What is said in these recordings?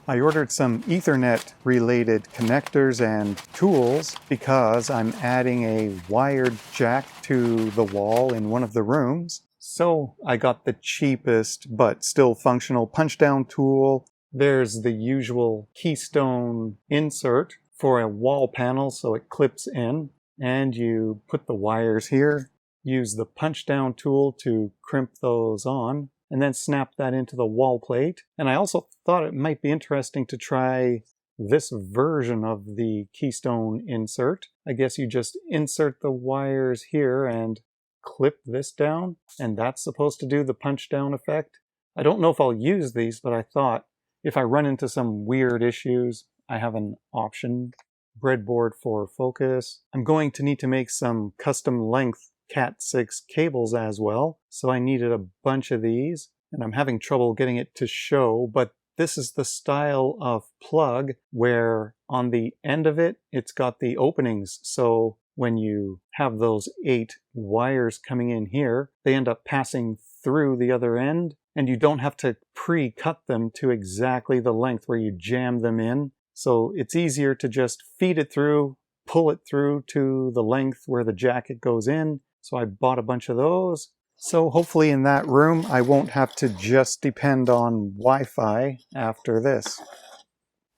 I ordered some Ethernet related connectors and tools because I'm adding a wired jack to the wall in one of the rooms. So I got the cheapest but still functional punch down tool. There's the usual keystone insert for a wall panel so it clips in, and you put the wires here, use the punch down tool to crimp those on, and then snap that into the wall plate. And I also thought it might be interesting to try this version of the keystone insert. I guess you just insert the wires here and clip this down, and that's supposed to do the punch down effect. I don't know if I'll use these, but I thought if I run into some weird issues, I have an option. Breadboard for focus. I'm going to need to make some custom length Cat6 cables as well, so I needed a bunch of these, and I'm having trouble getting it to show, but this is the style of plug where on the end of it, it's got the openings, so when you have those 8 wires coming in here, they end up passing through the other end, and you don't have to pre-cut them to exactly the length where you jam them in. So it's easier to just feed it through, pull it through to the length where the jacket goes in. So I bought a bunch of those. So hopefully in that room, I won't have to just depend on Wi-Fi after this.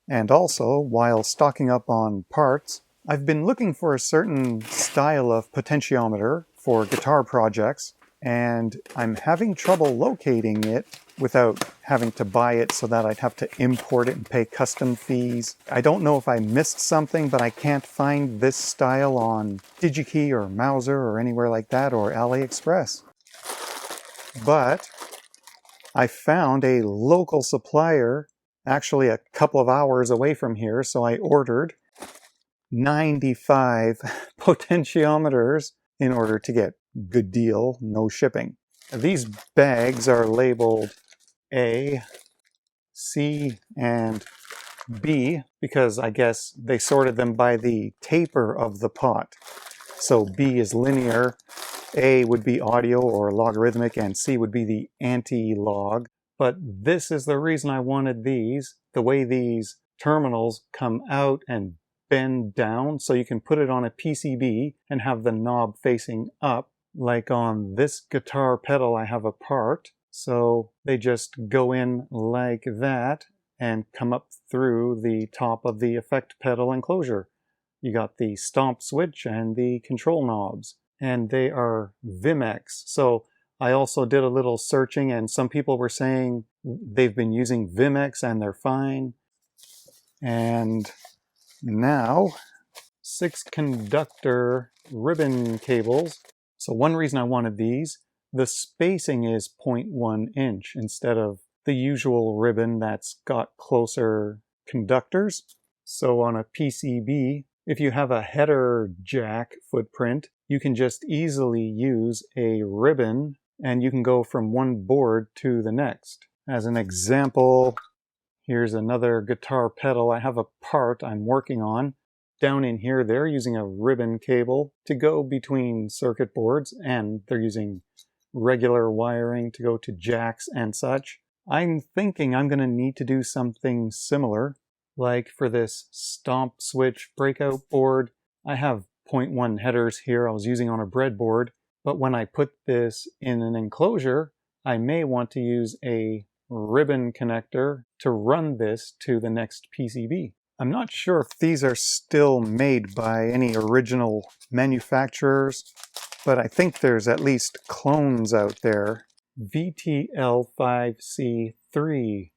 And also, while stocking up on parts, I've been looking for a certain style of potentiometer for guitar projects, and I'm having trouble locating it without having to buy it so that I'd have to import it and pay custom fees. I don't know if I missed something, but I can't find this style on DigiKey or Mauser or anywhere like that, or AliExpress. But I found a local supplier actually a couple of hours away from here, so I ordered 95 potentiometers in order to get good deal, no shipping. These bags are labeled A, C, and B because I guess they sorted them by the taper of the pot. So B is linear, A would be audio or logarithmic, and C would be the anti-log. But this is the reason I wanted these. The way these terminals come out and bend down, so you can put it on a PCB and have the knob facing up. Like on this guitar pedal I have apart, so they just go in like that and come up through the top of the effect pedal enclosure. You got the stomp switch and the control knobs, and they are Vimex. So I also did a little searching, and some people were saying they've been using Vimex and they're fine. And now 6 conductor ribbon cables. So one reason I wanted these, the spacing is 0.1 inch instead of the usual ribbon that's got closer conductors. So on a PCB, if you have a header jack footprint, you can just easily use a ribbon and you can go from one board to the next. As an example, here's another guitar pedal. I have a part I'm working on. Down in here, they're using a ribbon cable to go between circuit boards, and they're using regular wiring to go to jacks and such. I'm thinking I'm going to need to do something similar. Like for this stomp switch breakout board, I have 0.1 headers here I was using on a breadboard, but when I put this in an enclosure, I may want to use a ribbon connector to run this to the next PCB. I'm not sure if these are still made by any original manufacturers, but I think there's at least clones out there. VTL5C3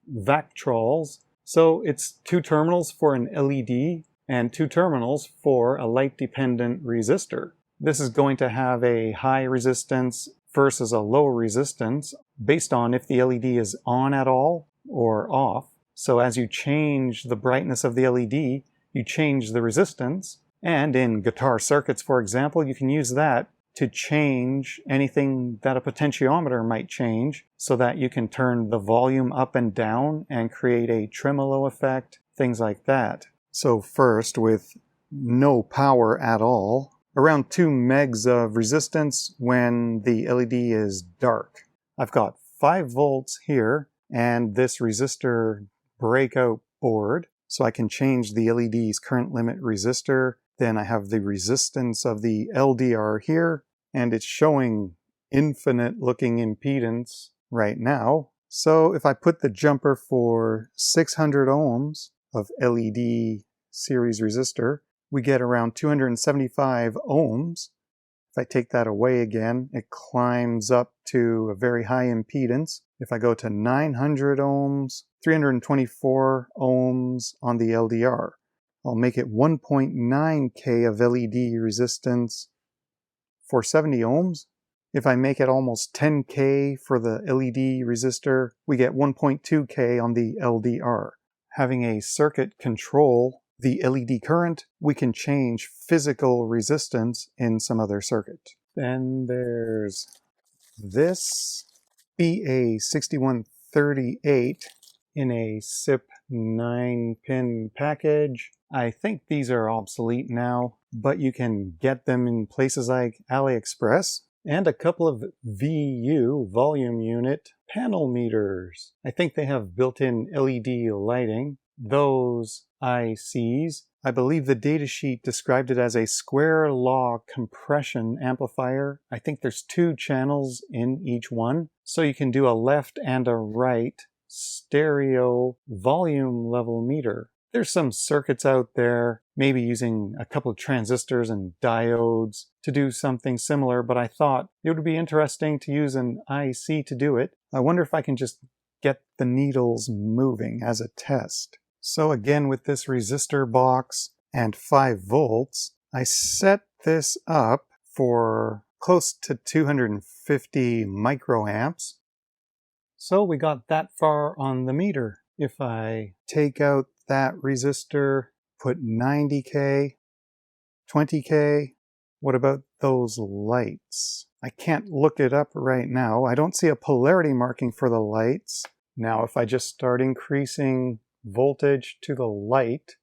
Vactrols. So it's 2 terminals for an LED and 2 terminals for a light-dependent resistor. This is going to have a high resistance versus a low resistance based on if the LED is on at all or off. So as you change the brightness of the LED, you change the resistance. And in guitar circuits, for example, you can use that to change anything that a potentiometer might change so that you can turn the volume up and down and create a tremolo effect, things like that. So first, with no power at all, around 2 megs of resistance when the LED is dark. I've got 5 volts here, and this resistor breakout board, so I can change the LED's current limit resistor. Then I have the resistance of the LDR here, and it's showing infinite looking impedance right now. So if I put the jumper for 600 ohms of LED series resistor, we get around 275 ohms. If I take that away again, it climbs up to a very high impedance. If I go to 900 ohms, 324 ohms on the LDR. I'll make it 1.9K of LED resistance for 70 ohms. If I make it almost 10K for the LED resistor, we get 1.2K on the LDR. Having a circuit control the LED current, we can change physical resistance in some other circuit. Then there's this BA6138 in a SIP 9-pin package. I think these are obsolete now, but you can get them in places like AliExpress. And a couple of VU, volume unit, panel meters. I think they have built-in LED lighting. Those ICs, I believe the datasheet described it as a square law compression amplifier. I think there's 2 channels in each one, so you can do a left and a right stereo volume level meter. There's some circuits out there, maybe using a couple of transistors and diodes to do something similar, but I thought it would be interesting to use an IC to do it. I wonder if I can just get the needles moving as a test. So again, with this resistor box and 5 volts, I set this up for close to 250 microamps. So we got that far on the meter. If I take out that resistor, put 90K, 20K, what about those lights? I can't look it up right now. I don't see a polarity marking for the lights. Now if I just start increasing voltage to the light,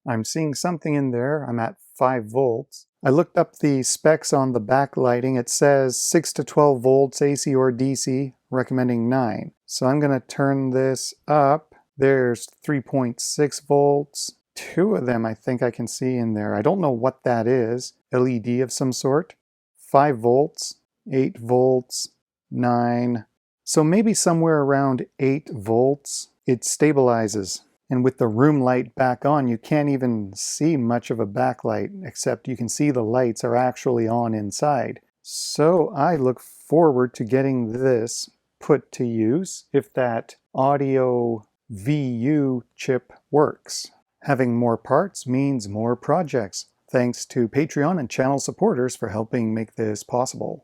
I'm seeing something in there. I'm at 5 volts. I looked up the specs on the backlighting. It says 6 to 12 volts AC or DC, recommending 9. So I'm going to turn this up. There's 3.6 volts. 2 of them I think I can see in there. I don't know what that is. LED of some sort. 5 volts, 8 volts, 9. So maybe somewhere around 8 volts it stabilizes. And with the room light back on, you can't even see much of a backlight, except you can see the lights are actually on inside. So I look forward to getting this put to use if that audio VU chip works. Having more parts means more projects. Thanks to Patreon and channel supporters for helping make this possible.